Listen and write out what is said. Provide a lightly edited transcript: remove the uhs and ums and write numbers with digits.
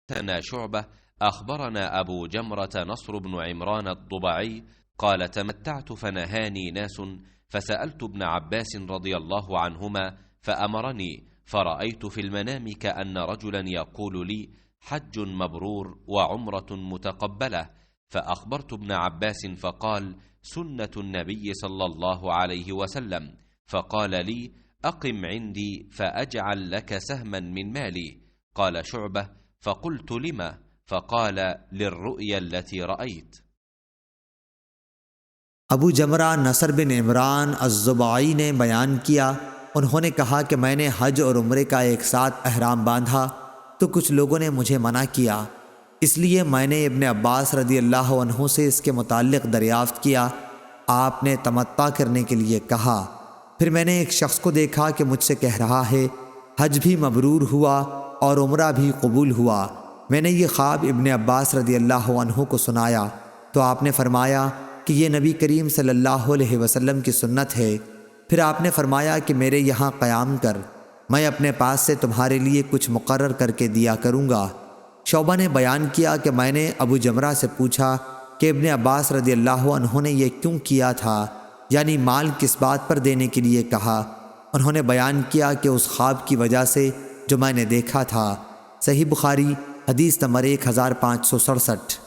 حدثنا شعبة أخبرنا أبو جمرة نصر بن عمران الضبعي قال: تمتعت فنهاني ناس، فسألت ابن عباس رضي الله عنهما فأمرني، فرأيت في المنام كأن رجلا يقول لي: حج مبرور وعمرة متقبلة. فأخبرت ابن عباس فقال: سنة النبي صلى الله عليه وسلم. فقال لي: أقم عندي فأجعل لك سهما من مالي. قال شعبة: فقلت: لما؟ فقال: للرؤيا التي رأيت. अबू जमरा नसर बिन इमरान अज़्ज़ुबाई ने बयान किया, उन्होंने कहा कि मैंने हज और उम्रे का एक साथ अहराम बांधा तो कुछ लोगों ने मुझे मना किया। इसलिए मैंने इब्ने अब्बास रदी अल्लाह अन्हु से इसके मुताल्लिक़ दरियाफ़्त किया। आपने तमत्ता करने के लिए कहा। फिर मैंने एक शख्स को देखा कि मुझसे कह रहा है, हज भी मबरूर हुआ और उम्रा भी कबूल हुआ। मैंने ये ख्वाब इब्ने अब्बास रदी अल्लाह अन्हु को सुनाया तो आपने फरमाया कि ये नबी करीम सल्लल्लाहु अलैहि वसल्लम की सुन्नत है। फिर आपने फरमाया कि मेरे यहाँ क़याम कर, मैं अपने पास से तुम्हारे लिए कुछ मुकर्रर करके दिया करूँगा। शौबा ने बयान किया कि मैंने अबू जमरा से पूछा कि इब्ने अब्बास रदी अल्लाह अन्हु ने यह क्यों किया था, यानी माल किस बात पर देने के लिए कहा। उन्होंने बयान किया कि उस ख्वाब की वजह से जो मैंने देखा था। सही बुखारी हदीस नंबर 1567।